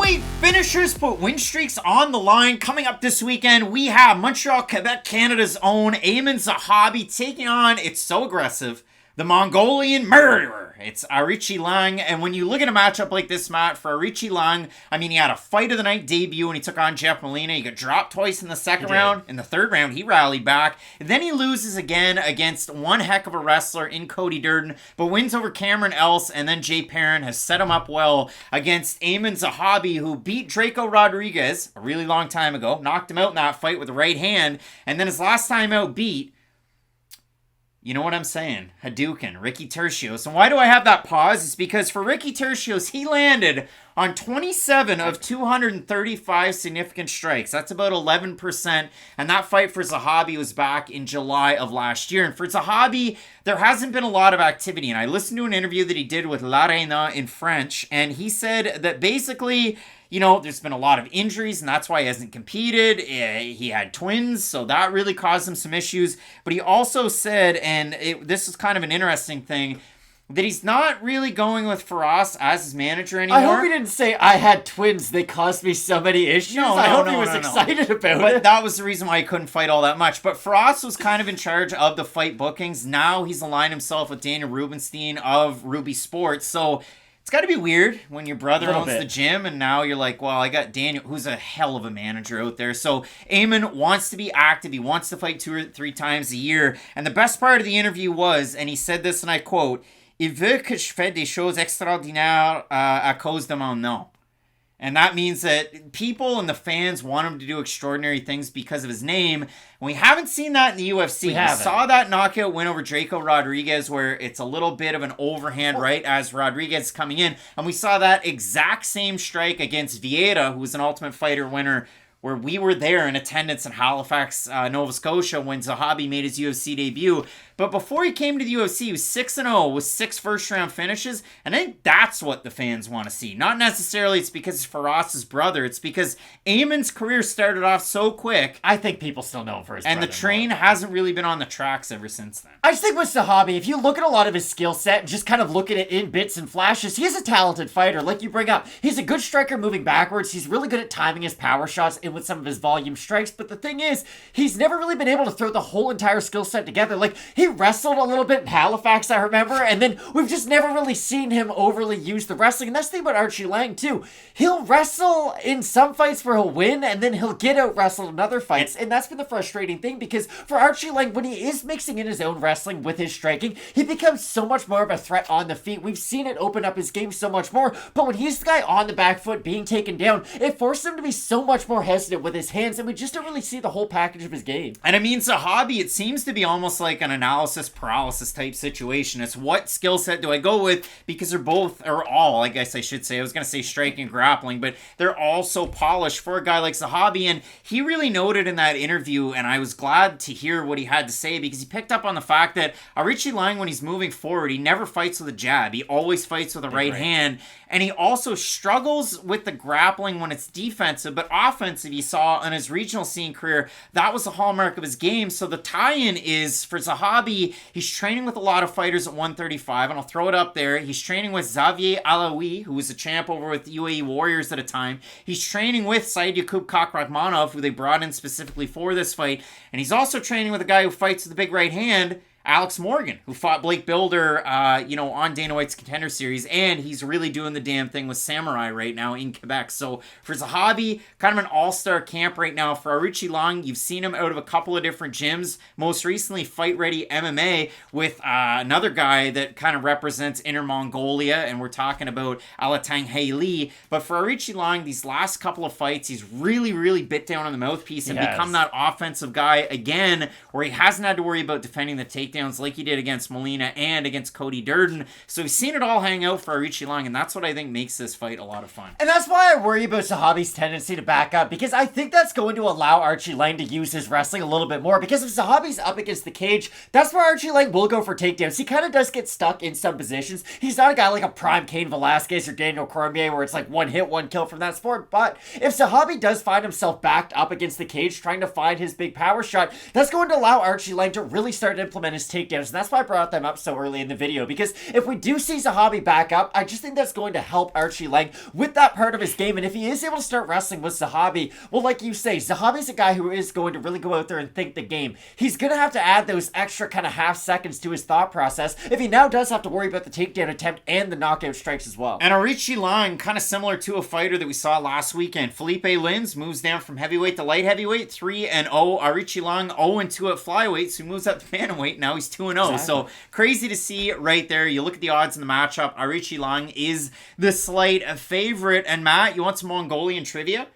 Bantamweight finishers put win streaks on the line. Coming up this weekend, we have Montreal, Quebec, Canada's own Aiemann Zahabi taking on, it's so aggressive, the Mongolian Murderer. It's Aoriqileng, and when you look at a matchup like this, Matt, for Aoriqileng, I mean, he had a fight of the night debut when he took on Jeff Molina. He got dropped twice in the second round. In the third round, he rallied back. And then he loses again against one heck of a wrestler in Cody Durden, but wins over Cameron Else, and then Jay Perrin has set him up well against Aiemann Zahabi, who beat Draco Rodriguez a really long time ago, knocked him out in that fight with the right hand, and then his last time out beat, you know what I'm saying, Hadouken, Ricky Tercios. And why do I have that pause? It's because for Ricky Tercios, he landed on 27 of 235 significant strikes. That's about 11%. And that fight for Zahabi was back in July of last year. And for Zahabi, there hasn't been a lot of activity. And I listened to an interview that he did with L'Arena in French. And he said that basically, you know, there's been a lot of injuries, and that's why he hasn't competed. He had twins, so that really caused him some issues. But he also said, and this is kind of an interesting thing, that he's not really going with Firas as his manager anymore. I hope he didn't say, I had twins, they caused me so many issues. I hope he was excited about it. But that was the reason why he couldn't fight all that much. But Firas was kind of in charge of the fight bookings. Now he's aligned himself with Daniel Rubenstein of Ruby Sports, so it's got to be weird when your brother owns the gym and now you're like, well, I got Daniel, who's a hell of a manager out there. So Aiemann wants to be active. He wants to fight 2 or 3 times a year. And the best part of the interview was, and he said this, and I quote, "Il veut que je fasse des choses extraordinaires à cause de mon nom." And that means that people and the fans want him to do extraordinary things because of his name. And we haven't seen that in the UFC. We saw that knockout win over Draco Rodriguez where it's a little bit of an overhand right as Rodriguez is coming in. And we saw that exact same strike against Vieira, who was an Ultimate Fighter winner, where we were there in attendance in Halifax, Nova Scotia, when Zahabi made his UFC debut. But before he came to the UFC, he was 6-0 with 6 first-round finishes, and I think that's what the fans want to see. Not necessarily it's because it's Firas' brother, it's because Aimann's career started off so quick. I think people still know him for his brother. And the train hasn't really been on the tracks ever since then. I just think with Zahabi, if you look at a lot of his skill set and just kind of look at it in bits and flashes, he is a talented fighter. Like you bring up, he's a good striker moving backwards. He's really good at timing his power shots in with some of his volume strikes. But the thing is, he's never really been able to throw the whole entire skill set together. Like, he wrestled a little bit in Halifax, I remember, and then we've just never really seen him overly use the wrestling. And that's the thing about Aoriqileng, too. He'll wrestle in some fights where he'll win, and then he'll get out-wrestled in other fights. And that's been the frustrating thing, because for Aoriqileng, when he is mixing in his own wrestling with his striking, he becomes so much more of a threat on the feet. We've seen it open up his game so much more, but when he's the guy on the back foot being taken down, it forces him to be so much more hesitant with his hands, and we just don't really see the whole package of his game. And I mean, Zahabi, it seems to be almost like an analysis paralysis type situation. It's what skill set do I go with, because they're both, or all, I guess I should say, I was going to say striking and grappling, but they're all so polished for a guy like Zahabi. And he really noted in that interview, and I was glad to hear what he had to say, because he picked up on the fact that Aoriqileng, when he's moving forward, he never fights with a jab. He always fights with a right hand. And he also struggles with the grappling when it's defensive, but offensive, you saw in his regional scene career, that was the hallmark of his game. So the tie-in is, for Zahabi, he's training with a lot of fighters at 135, and I'll throw it up there. He's training with Xavier Alaoui, who was a champ over with UAE Warriors at a time. He's training with Said Yakub Kakrakhmanov, who they brought in specifically for this fight. And he's also training with a guy who fights with the big right hand, Alex Morgan, who fought Blake Bilder, on Dana White's Contender Series, and he's really doing the damn thing with Samurai right now in Quebec. So for Zahabi, kind of an all-star camp right now. For Aoriqileng, you've seen him out of a couple of different gyms, most recently Fight Ready MMA with another guy that kind of represents Inner Mongolia, and we're talking about Alatang Haili. But for Aoriqileng, these last couple of fights, he's really, really bit down on the mouthpiece and become that offensive guy again, where he hasn't had to worry about defending the takedown like he did against Molina and against Cody Durden. So we've seen it all hang out for Aoriqileng, and that's what I think makes this fight a lot of fun. And that's why I worry about Zahabi's tendency to back up, because I think that's going to allow Aoriqileng to use his wrestling a little bit more, because if Zahabi's up against the cage, that's where Aoriqileng will go for takedowns. He kind of does get stuck in some positions. He's not a guy like a prime Cain Velasquez or Daniel Cormier where it's like one hit, one kill from that sport, but if Zahabi does find himself backed up against the cage trying to find his big power shot, that's going to allow Aoriqileng to really start to implement his takedowns, and that's why I brought them up so early in the video, because if we do see Zahabi back up, I just think that's going to help Aoriqileng with that part of his game, and if he is able to start wrestling with Zahabi, well, like you say, Zahabi's a guy who is going to really go out there and think the game. He's going to have to add those extra kind of half seconds to his thought process if he now does have to worry about the takedown attempt and the knockout strikes as well. And Aoriqileng, kind of similar to a fighter that we saw last weekend. Felipe Lins moves down from heavyweight to light heavyweight, 3-0. Aoriqileng 0-2 at flyweight, so he moves up to bantamweight. Now he's 2-0. Exactly. So crazy to see right there. You look at the odds in the matchup. Aoriqileng is the slight favorite. And Matt, you want some Mongolian trivia?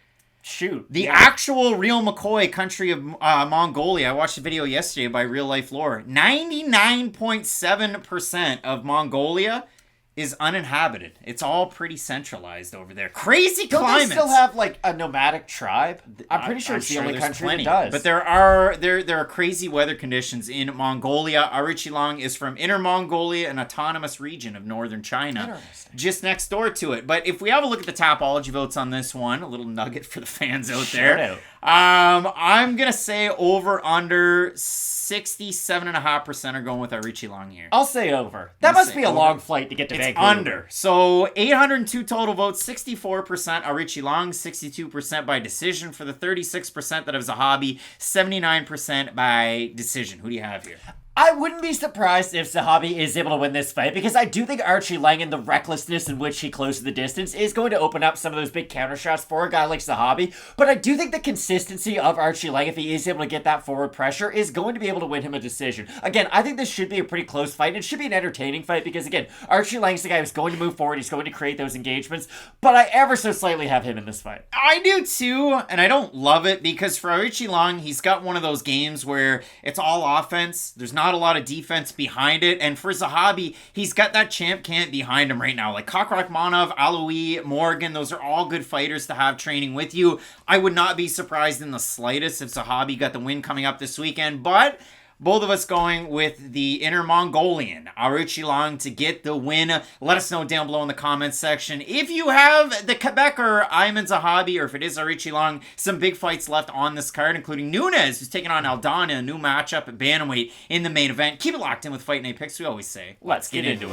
Shoot. The actual real McCoy country of Mongolia. I watched a video yesterday by Real Life Lore. 99.7% of Mongolia is uninhabited. It's all pretty centralized over there. Crazy climates. Don't they still have like a nomadic tribe? I'm pretty sure it's the only country that does. But there are crazy weather conditions in Mongolia. Aoriqileng is from Inner Mongolia, an autonomous region of northern China, just next door to it. But if we have a look at the Tapology votes on this one, a little nugget for the fans out there. I'm gonna say over under 67.5% are going with Aoriqileng here. I'll say over. That must be a long flight to get to Vancouver. Under. So 802 total votes, 64% Aoriqileng, 62% by decision for the 36% that have Zahabi, 79% by decision. Who do you have here? I wouldn't be surprised if Zahabi is able to win this fight, because I do think Aoriqileng and the recklessness in which he closes the distance is going to open up some of those big counter shots for a guy like Zahabi. But I do think the consistency of Aoriqileng, if he is able to get that forward pressure, is going to be able to win him a decision. Again, I think this should be a pretty close fight. It should be an entertaining fight because, again, Aoriqileng's the guy who's going to move forward. He's going to create those engagements. But I ever so slightly have him in this fight. I do too, and I don't love it because for Aoriqileng, he's got one of those games where it's all offense. There's not a lot of defense behind it. And for Zahabi, he's got that champ camp behind him right now. Like Kakrakhmanov, Aloui, Morgan, those are all good fighters to have training with you. I would not be surprised in the slightest if Zahabi got the win coming up this weekend, but both of us going with the Inner Mongolian, Aoriqileng, to get the win. Let us know down below in the comments section if you have the Quebecer Aiemann Zahabi, or if it is Aoriqileng. Some big fights left on this card, including Nunes, who's taking on Aldana, a new matchup at bantamweight in the main event. Keep it locked in with Fight Night Picks. We always say, let's get into it.